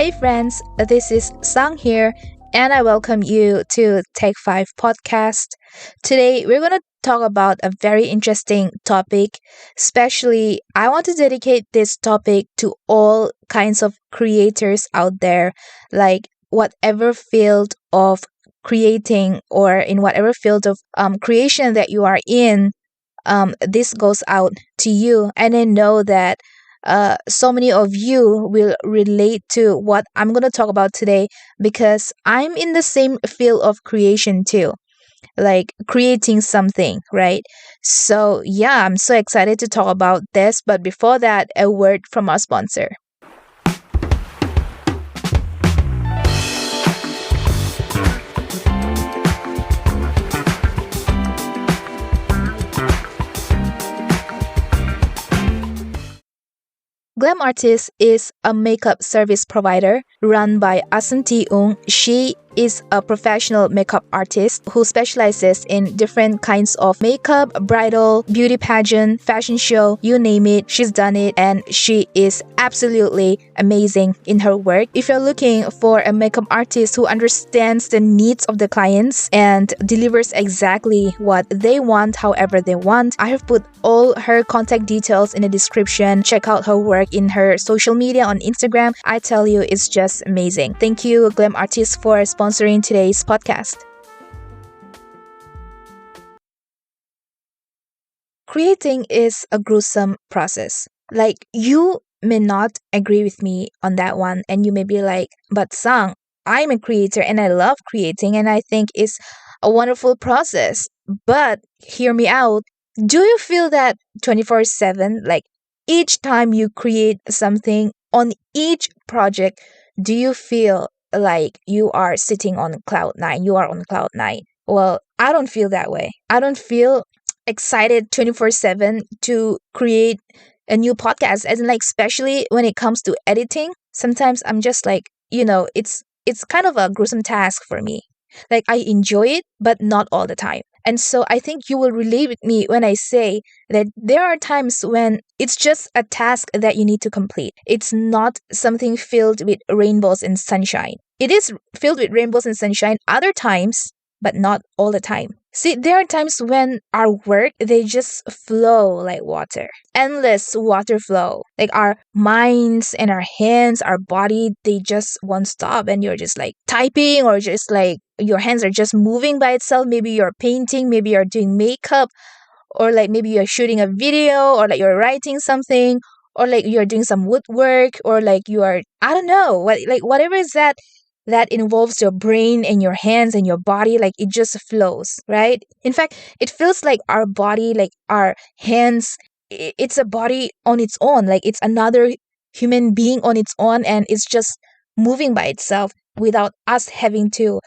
Hey friends, this is Sang here, and I welcome you to Take 5 podcast. Today, we're going to talk about a very interesting topic. Especially, I want to dedicate this topic to all kinds of creators out there, like whatever field of creating or in whatever field of creation that you are in. This goes out to you, and I know that so many of you will relate to what I'm going to talk about today because I'm in the same field of creation too, like creating something, right? So, yeah, I'm so excited to talk about this. But before that, a word from our sponsor. Glam Artist is a makeup service provider run by Asanti Ung. She is a professional makeup artist who specializes in different kinds of makeup, bridal, beauty pageant, fashion show, you name it, she's done it, and she is absolutely amazing in her work. If you're looking for a makeup artist who understands the needs of the clients and delivers exactly what they want, however they want, I have put all her contact details in the description. Check out her work in her social media on Instagram. I tell you, it's just amazing. Thank you, Glam Artist, for sponsoring today's podcast. Creating is a gruesome process. Like, you may not agree with me on that one, and you may be like, but Sang, I'm a creator and I love creating and I think it's a wonderful process. But hear me out. Do you feel that 24/7, like each time you create something on each project, do you feel like you are sitting on cloud nine? You are on cloud nine. Well, I don't feel that way. I don't feel excited 24/7 to create a new podcast. As in, like, especially when it comes to editing, sometimes I'm just like, it's kind of a gruesome task for me. Like, I enjoy it, but not all the time. And so I think you will relate with me when I say that there are times when it's just a task that you need to complete. It's not something filled with rainbows and sunshine. It is filled with rainbows and sunshine other times, but not all the time. See, there are times when our work, they just flow like water. Endless water flow. Like, our minds and our hands, our body, they just won't stop. And you're just like typing, or just like your hands are just moving by itself. Maybe you're painting, maybe you're doing makeup, or like maybe you're shooting a video, or like you're writing something, or like you're doing some woodwork, or like you are, I don't know, whatever is that involves your brain and your hands and your body, like it just flows, right? In fact, it feels like our body, like our hands, it's a body on its own, like it's another human being on its own, and it's just moving by itself without us having to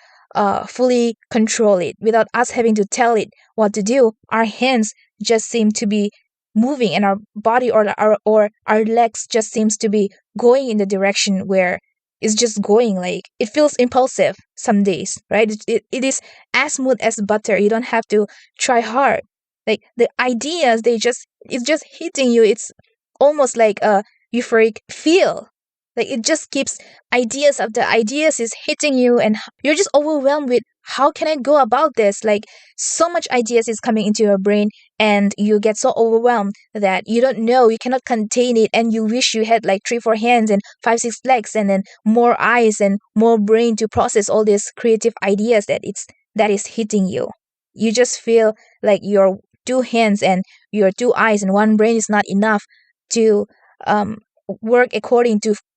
fully control it, without us having to tell it what to do. Our hands just seem to be moving, and our body or our legs just seems to be going in the direction where it's just going. Like, it feels impulsive some days, right? It is as smooth as butter. You don't have to try hard. Like, the ideas, it's just hitting you. It's almost like a euphoric feel. Like, it just keeps ideas after ideas is hitting you, and you're just overwhelmed with, how can I go about this? Like, so much ideas is coming into your brain, and you get so overwhelmed that you don't know, you cannot contain it, and you wish you had like 3-4 hands and 5-6 legs, and then more eyes and more brain to process all these creative ideas that is hitting you. You just feel like your 2 hands and your 2 eyes and 1 brain is not enough to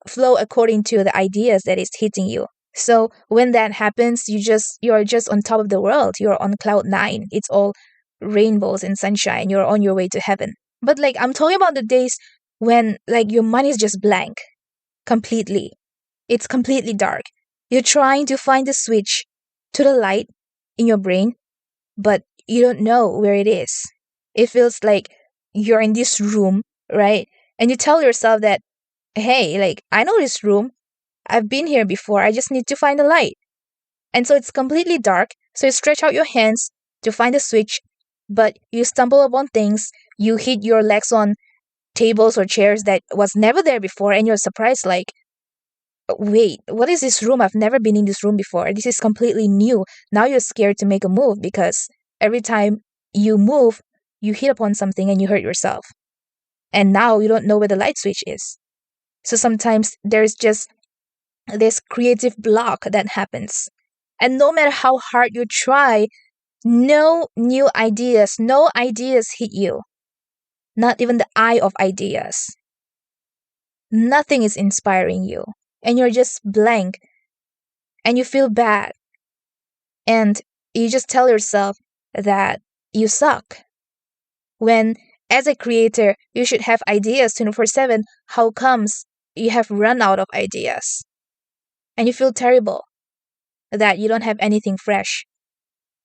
flow according to the ideas that is hitting you. So when that happens, you're just on top of the world. You're on cloud 9. It's all rainbows and sunshine. You're on your way to heaven. But like, I'm talking about the days when like your mind is just blank completely. It's completely dark. You're trying to find the switch to the light in your brain, but you don't know where it is. It feels like you're in this room, right? And you tell yourself that, hey, like, I know this room. I've been here before. I just need to find the light. And so it's completely dark. So you stretch out your hands to find the switch, but you stumble upon things. You hit your legs on tables or chairs that was never there before, and you're surprised, like, wait, what is this room? I've never been in this room before. This is completely new. Now you're scared to make a move because every time you move, you hit upon something and you hurt yourself. And now you don't know where the light switch is. So sometimes there's just this creative block that happens. And no matter how hard you try, no new ideas, no ideas hit you. Not even the eye of ideas. Nothing is inspiring you. And you're just blank. And you feel bad. And you just tell yourself that you suck. When, as a creator, you should have ideas 24/7, how comes you have run out of ideas? And you feel terrible that you don't have anything fresh.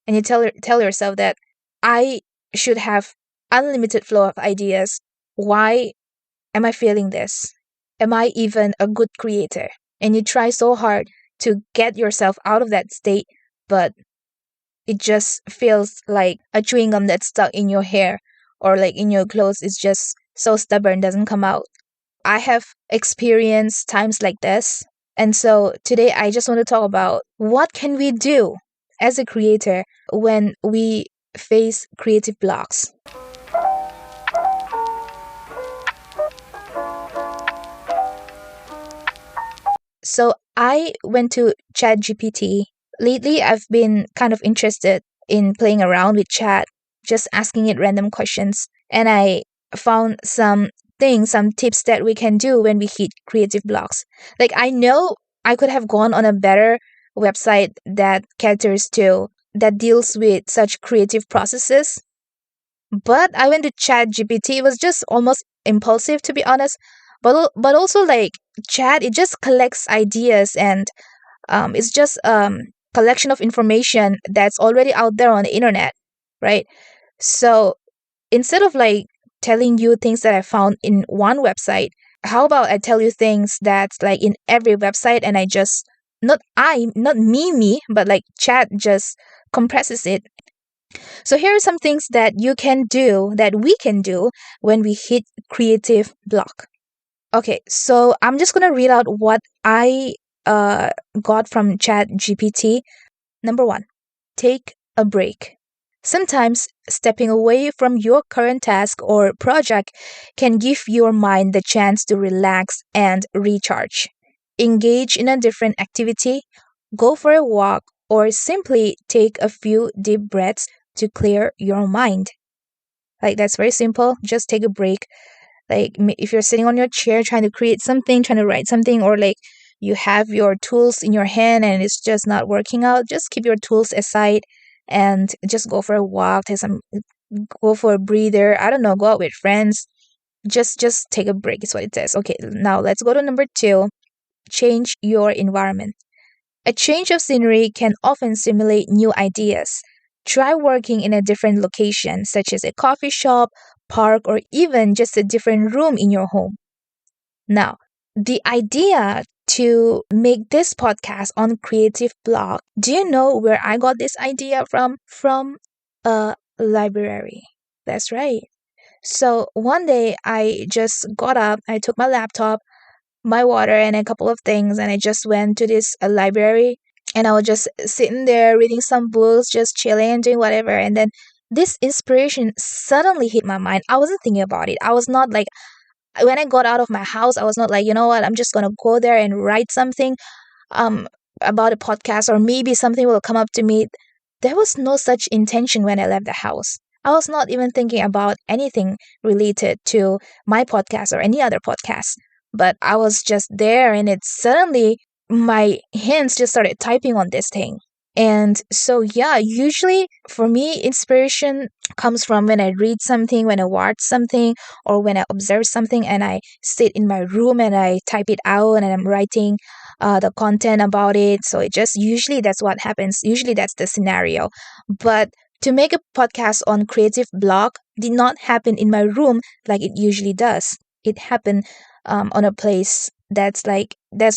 And you tell yourself that I should have unlimited flow of ideas. Why am I feeling this? Am I even a good creator? And you try so hard to get yourself out of that state, but it just feels like a chewing gum that's stuck in your hair or like in your clothes. It's just so stubborn, doesn't come out. I have experienced times like this. And so today I just want to talk about what can we do as a creator when we face creative blocks. So I went to ChatGPT. Lately, I've been kind of interested in playing around with chat, just asking it random questions. And I found some things, some tips that we can do when we hit creative blocks. Like, I know I could have gone on a better website that that deals with such creative processes. But I went to ChatGPT. It was just almost impulsive, to be honest. But also like chat, it just collects ideas and it's just collection of information that's already out there on the internet, right? So instead of like telling you things that I found in one website, how about I tell you things that's like in every website and I just not me, but like chat just compresses it. So here are some things that you can do, that we can do when we hit creative block. Okay, so I'm just gonna read out what I got from ChatGPT. Number 1, take a break. Sometimes stepping away from your current task or project can give your mind the chance to relax and recharge. Engage in a different activity, go for a walk, or simply take a few deep breaths to clear your mind. Like, that's very simple. Just take a break. Like, if you're sitting on your chair trying to create something, trying to write something, or like you have your tools in your hand and it's just not working out, just keep your tools aside and just go for a walk, go for a breather. I don't know, go out with friends. Just take a break is what it says. Okay, now let's go to number 2. Change your environment. A change of scenery can often stimulate new ideas. Try working in a different location, such as a coffee shop, park, or even just a different room in your home. Now, the idea to make this podcast on creative block, do you know where I got this idea from? From a library. That's right. So one day I just got up, I took my laptop, my water, and a couple of things, and I just went to this library. And I was just sitting there reading some books, just chilling and doing whatever. And then this inspiration suddenly hit my mind. I wasn't thinking about it. I was not like, when I got out of my house, I was not like, you know what, I'm just going to go there and write something about a podcast, or maybe something will come up to me. There was no such intention when I left the house. I was not even thinking about anything related to my podcast or any other podcast. But I was just there and it suddenly, my hands just started typing on this thing. And so, yeah, usually for me, inspiration comes from when I read something, when I watch something, or when I observe something and I sit in my room and I type it out and I'm writing the content about it. So it just, usually that's what happens. Usually that's the scenario. But to make a podcast on creative block did not happen in my room like it usually does. It happened on a place that's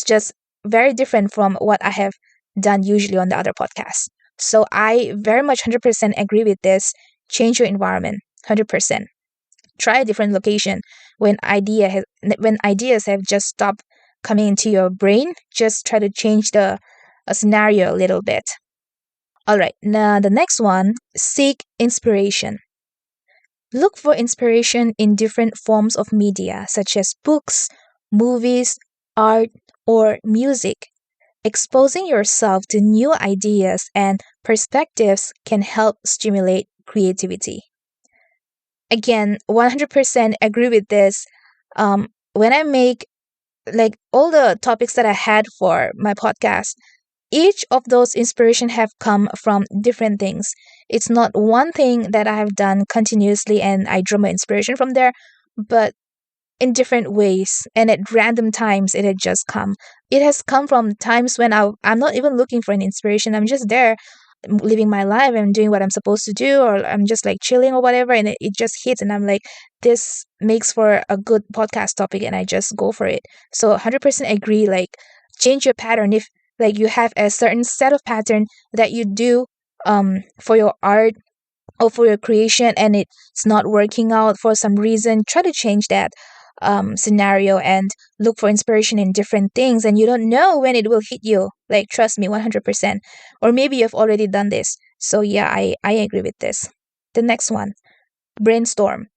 just very different from what I have done usually on the other podcasts. So I very much 100% agree with this. Change your environment, 100%. Try a different location when ideas have just stopped coming into your brain, just try to change the scenario a little bit. All right, now the next one, seek inspiration. Look for inspiration in different forms of media, such as books, movies, art, or music. Exposing yourself to new ideas and perspectives can help stimulate creativity. Again, 100% agree with this. When I make like all the topics that I had for my podcast, each of those inspiration have come from different things. It's not one thing that I have done continuously and I draw my inspiration from there, but in different ways and at random times it had just come. It has come from times when I'm not even looking for an inspiration. I'm just there living my life and doing what I'm supposed to do, or I'm just like chilling or whatever, and it just hits and I'm like, this makes for a good podcast topic, and I just go for it. So 100% agree, like change your pattern. If like you have a certain set of pattern that you do for your art or for your creation and it's not working out for some reason, try to change that scenario and look for inspiration in different things, and you don't know when it will hit you. Like trust me, 100%. Or maybe you've already done this. So yeah, I agree with this. The next one, brainstorm.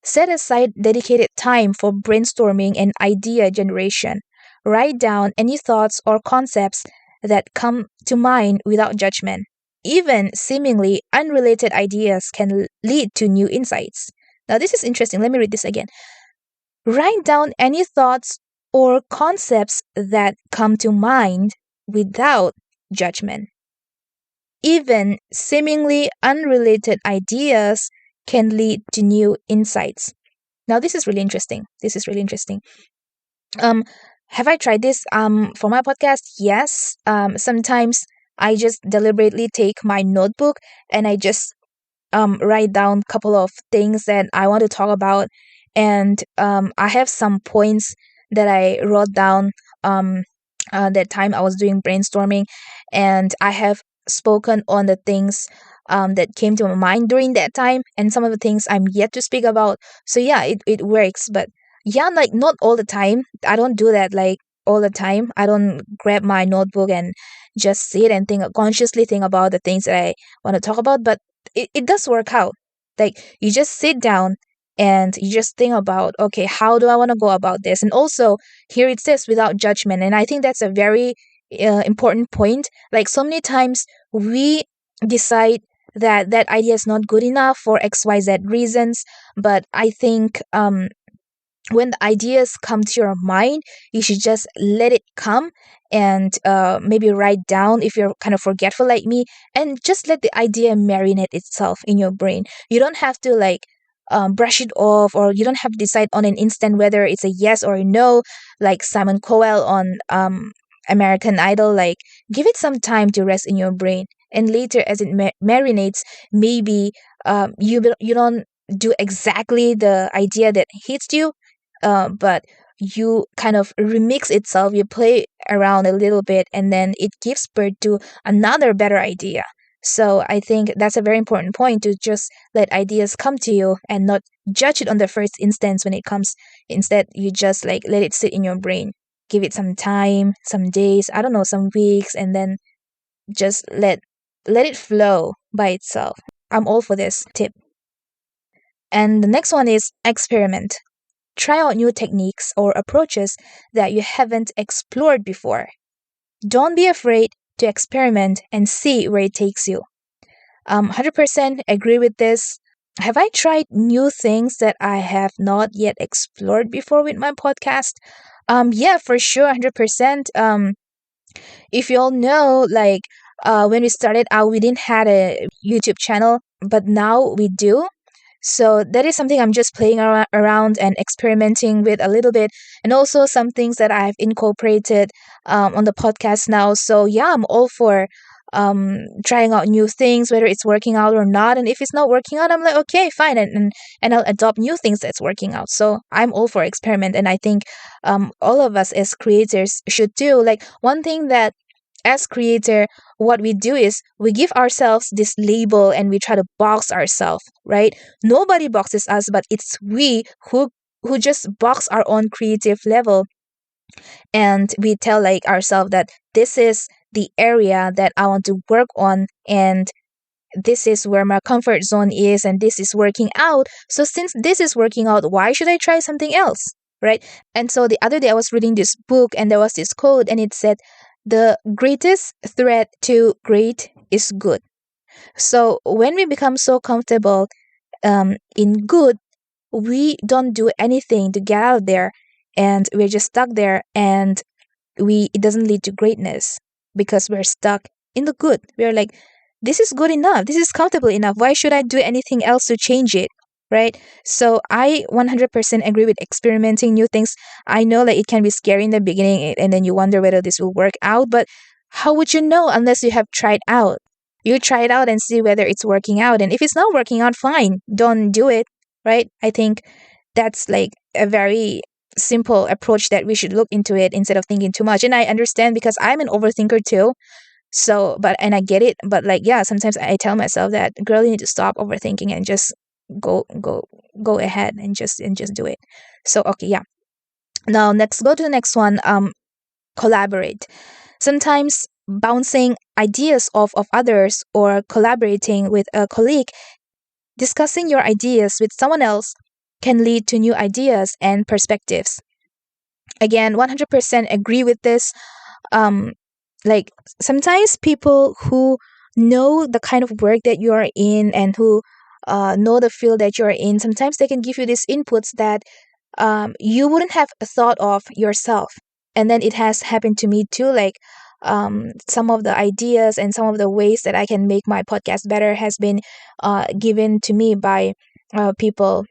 Set aside dedicated time for brainstorming and idea generation. Write down any thoughts or concepts that come to mind without judgment. Even seemingly unrelated ideas can lead to new insights. Now, this is interesting. Let me read this again. Write down any thoughts or concepts that come to mind without judgment. Even seemingly unrelated ideas can lead to new insights. Now, this is really interesting. Have I tried this for my podcast? Yes. Sometimes I just deliberately take my notebook and I just write down a couple of things that I want to talk about, and I have some points that I wrote down that time I was doing brainstorming, and I have spoken on the things that came to my mind during that time, and some of the things I'm yet to speak about. So yeah, it works, but yeah, like not all the time. I don't do that like all the time. I don't grab my notebook and just sit and consciously think about the things that I want to talk about, but it does work out. Like you just sit down and you just think about, okay, how do I want to go about this? And also here it says without judgment, and I think that's a very important point. Like so many times we decide that that idea is not good enough for xyz reasons, but I think when the ideas come to your mind, you should just let it come and maybe write down if you're kind of forgetful like me, and just let the idea marinate itself in your brain. You don't have to like brush it off, or you don't have to decide on an instant whether it's a yes or a no, like Simon Cowell on American Idol. Like give it some time to rest in your brain, and later as it marinates, maybe you don't do exactly the idea that hits you, but you kind of remix itself, you play around a little bit, and then it gives birth to another better idea. So I think that's a very important point, to just let ideas come to you and not judge it on the first instance when it comes. Instead, you just like let it sit in your brain. Give it some time, some days, I don't know, some weeks, and then just let it flow by itself. I'm all for this tip. And the next one is experiment. Try out new techniques or approaches that you haven't explored before. Don't be afraid to experiment and see where it takes you. 100% agree with this. Have I tried new things that I have not yet explored before with my podcast? Yeah, for sure, 100%. If you all know, like when we started out, we didn't had a YouTube channel, but now we do. So that is something I'm just playing around and experimenting with a little bit, and also some things that I've incorporated on the podcast now. So yeah, I'm all for trying out new things, whether it's working out or not. And if it's not working out, I'm like, okay, fine, and I'll adopt new things that's working out. So I'm all for experiment, and I think all of us as creators should do. Like one thing that as creator, what we do is we give ourselves this label and we try to box ourselves, right? Nobody boxes us, but it's we who just box our own creative level. and we tell like ourselves that this is the area that I want to work on, and this is where my comfort zone is, and this is working out. So since this is working out, why should I try something else? Right? And so the other day I was reading this book, and there was this quote, and it said, the greatest threat to great is good. So when we become so comfortable in good, we don't do anything to get out of there, and we're just stuck there, and we it doesn't lead to greatness because we're stuck in the good. We're like, this is good enough, this is comfortable enough, why should I do anything else to change it? Right? So I 100% agree with experimenting new things. I know that it can be scary in the beginning, and then you wonder whether this will work out, but how would you know unless you have tried out? You try it out and see whether it's working out, and if it's not working out, fine, don't do it. Right? I think that's like a very simple approach that we should look into it instead of thinking too much. And I understand because I'm an overthinker too. So, but and I get it, but like yeah, sometimes I tell myself that, girl, you need to stop overthinking and just go go go ahead and just do it. So okay, yeah. Now next, go to the next one. Collaborate. Sometimes bouncing ideas off of others or collaborating with a colleague, discussing your ideas with someone else can lead to new ideas and perspectives. Again, 100% agree with this. Um, like sometimes people who know the kind of work that you are in, and who know the field that you're in, sometimes they can give you these inputs that you wouldn't have thought of yourself. And then it has happened to me too. Like some of the ideas and some of the ways that I can make my podcast better has been given to me by people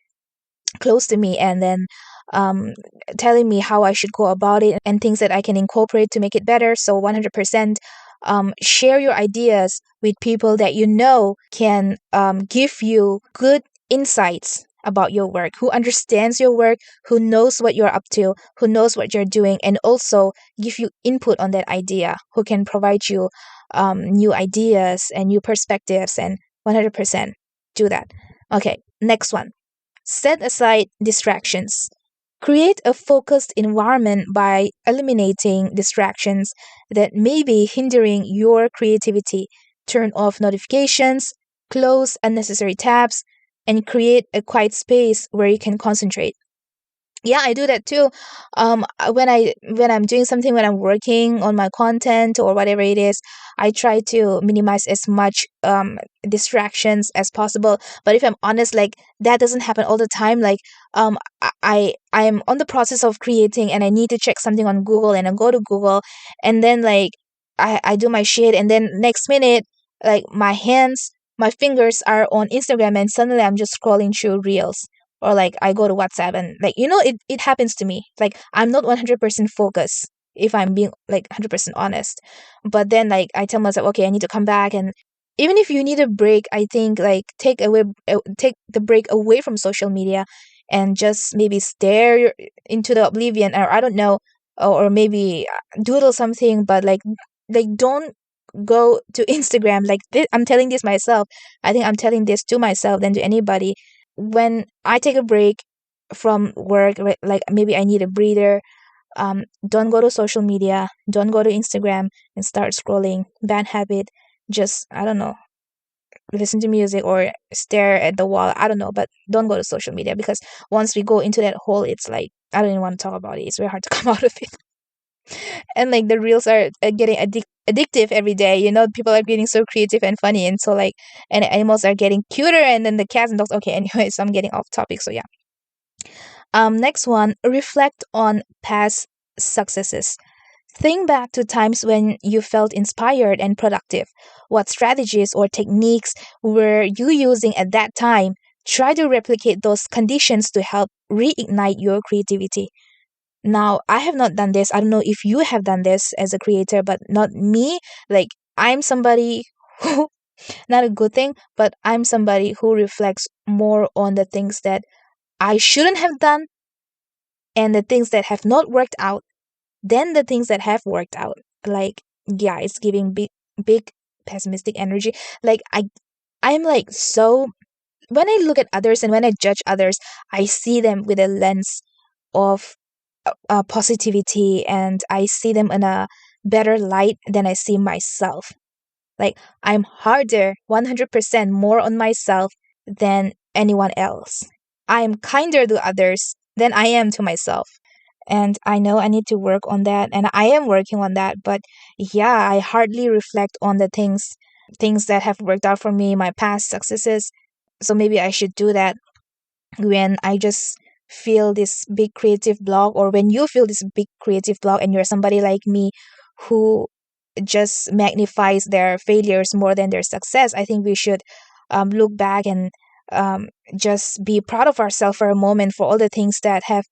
close to me, and then um, telling me how I should go about it and things that I can incorporate to make it better. So 100% share your ideas with people that you know can give you good insights about your work, who understands your work, who knows what you're up to, who knows what you're doing, and also give you input on that idea, who can provide you new ideas and new perspectives, and 100% do that. Okay, next one. Set aside distractions. Create a focused environment by eliminating distractions that may be hindering your creativity. Turn off notifications, close unnecessary tabs, and create a quiet space where you can concentrate. Yeah, I do that too. When I'm doing something, when I'm working on my content or whatever it is, I try to minimize as much distractions as possible. But if I'm honest, like that doesn't happen all the time. Like I'm on the process of creating, and I need to check something on Google, and I go to Google, and then like I do my shit, and then next minute, like my fingers are on Instagram, and suddenly I'm just scrolling through reels, or like I go to WhatsApp, and like it happens to me. Like I'm not 100% focused, if I'm being like 100% honest. But then like I tell myself, okay, I need to come back. And even if you need a break, I think like take the break away from social media, and just maybe stare into the oblivion, or I don't know, or maybe doodle something, but like don't go to Instagram. Like this, I'm telling this myself. I think I'm telling this to myself than to anybody. When I take a break from work, like maybe I need a breather, don't go to social media, don't go to Instagram and start scrolling. Bad habit. Just, I don't know, listen to music or stare at the wall. I don't know, but don't go to social media, because once we go into that hole, it's like, I don't even want to talk about it. It's very hard to come out of it. And like the reels are getting addictive every day. People are getting so creative and funny, and so like, and animals are getting cuter, and then the cats and dogs. Okay, anyway, so I'm getting off topic. So yeah. Next one, reflect on past successes. Think back to times when you felt inspired and productive. What strategies or techniques were you using at that time? Try to replicate those conditions to help reignite your creativity. Now, I have not done this. I don't know if you have done this as a creator, but not me. Like, I'm somebody who, not a good thing, but I'm somebody who reflects more on the things that I shouldn't have done, and the things that have not worked out, than the things that have worked out. Like, yeah, it's giving big pessimistic energy. Like, I'm like, so when I look at others and when I judge others, I see them with a lens of positivity, and I see them in a better light than I see myself. Like, I'm harder 100% more on myself than anyone else. I'm kinder to others than I am to myself. And I know I need to work on that, and I am working on that. But yeah, I hardly reflect on the things that have worked out for me, my past successes. So maybe I should do that when I just feel this big creative block, or when you feel this big creative block and you're somebody like me who just magnifies their failures more than their success. I think we should look back and um, just be proud of ourselves for a moment for all the things that have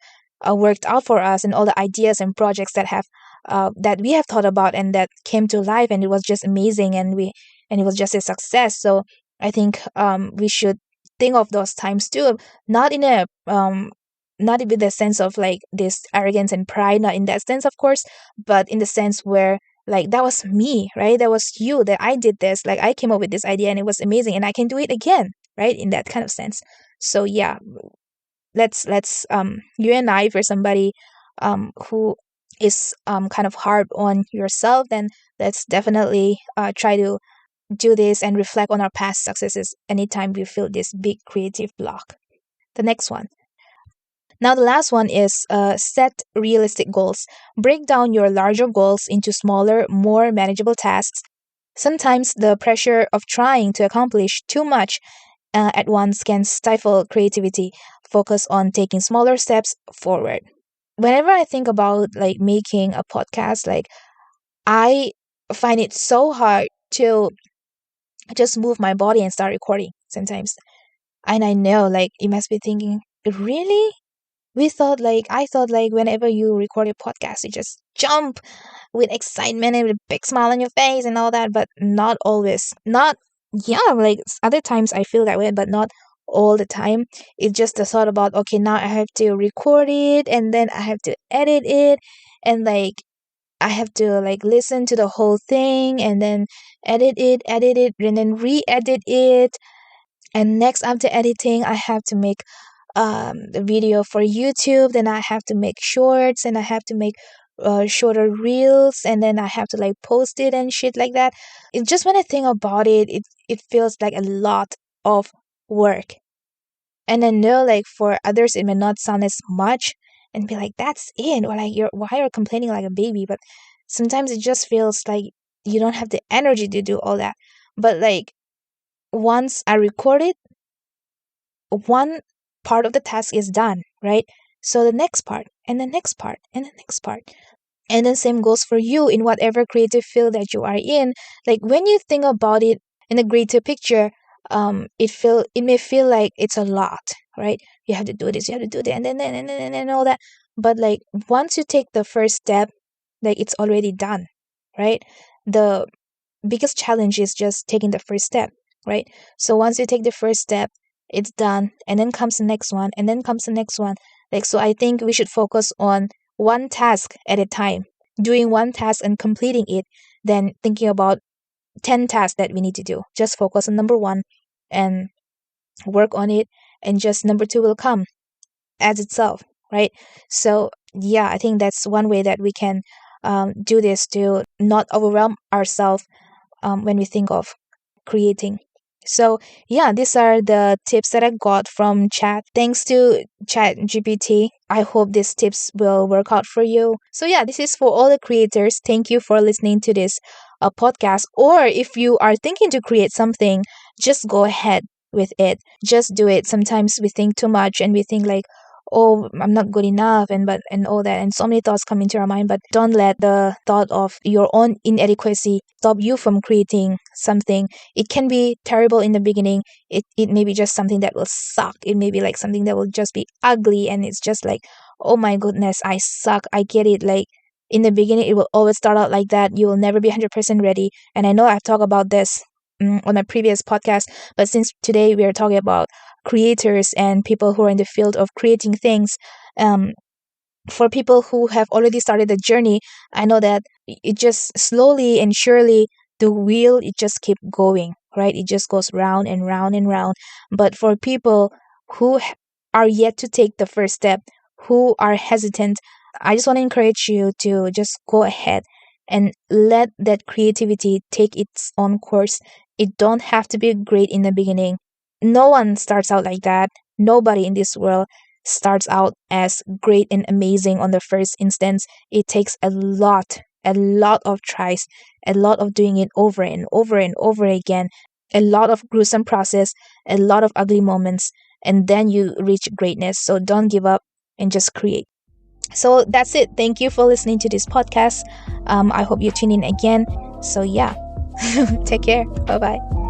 worked out for us, and all the ideas and projects that we have thought about and that came to life, and it was just amazing, and it was just a success. So I think we should think of those times too, not in a not with the sense of like this arrogance and pride, not in that sense, of course, but in the sense where like that was me, right? That was you, that I did this, like I came up with this idea and it was amazing and I can do it again, right? In that kind of sense. So yeah, let's you and I, if you're somebody who is kind of hard on yourself, then let's definitely try to do this and reflect on our past successes anytime we feel this big creative block. The next one. Now, the last one is set realistic goals. Break down your larger goals into smaller, more manageable tasks. Sometimes the pressure of trying to accomplish too much at once can stifle creativity. Focus on taking smaller steps forward. Whenever I think about like making a podcast, like I find it so hard to just move my body and start recording sometimes. And I know like you must be thinking, really? I thought like whenever you record a podcast, you just jump with excitement and with a big smile on your face and all that, but not always. Not, yeah, like other times I feel that way, but not all the time. It's just the thought about, okay, now I have to record it and then I have to edit it, and like I have to like listen to the whole thing and then edit it, and then re-edit it. And next, after editing, I have to make the video for YouTube. Then I have to make shorts, and I have to make shorter reels, and then I have to like post it and shit like that. It just, when I think about it, it feels like a lot of work. And I know like for others it may not sound as much and be like, that's it, or like you're why you're complaining like a baby. But sometimes it just feels like you don't have the energy to do all that. But like once I record it, one part of the task is done, right? So the next part, and the next part, and the next part. And then same goes for you in whatever creative field that you are in. Like when you think about it in a greater picture, it may feel like it's a lot, right? You have to do this, you have to do that, and all that. But like once you take the first step, like it's already done, right? The biggest challenge is just taking the first step, right? So once you take the first step, it's done, and then comes the next one, and then comes the next one. Like, so I think we should focus on one task at a time, doing one task and completing it, then thinking about 10 tasks that we need to do. Just focus on number one and work on it, and just number two will come as itself, right? So yeah, I think that's one way that we can do this to not overwhelm ourselves when we think of creating. So yeah, these are the tips that I got from chat. Thanks to Chat GPT. I hope these tips will work out for you. So yeah, this is for all the creators. Thank you for listening to this podcast. Or if you are thinking to create something, just go ahead with it. Just do it. Sometimes we think too much and we think like, oh, I'm not good enough, and all that, and so many thoughts come into our mind. But don't let the thought of your own inadequacy stop you from creating something. It can be terrible in the beginning. It may be just something that will suck. It may be like something that will just be ugly, and it's just like, oh my goodness, I suck. I get it. Like in the beginning it will always start out like that. You will never be 100% ready, and I know I've talked about this on my previous podcast, but since today we are talking about creators and people who are in the field of creating things, for people who have already started the journey, I know that it just slowly and surely, the wheel, it just keep going, right? It just goes round and round and round. But for people who are yet to take the first step, who are hesitant, I just want to encourage you to just go ahead and let that creativity take its own course. It don't have to be great in the beginning. No one starts out like that. Nobody in this world starts out as great and amazing on the first instance. It takes a lot of tries, a lot of doing it over and over and over again, a lot of gruesome process, a lot of ugly moments, and then you reach greatness. So don't give up and just create. So that's it. Thank you for listening to this podcast. I hope you tune in again. So, yeah, take care. Bye bye.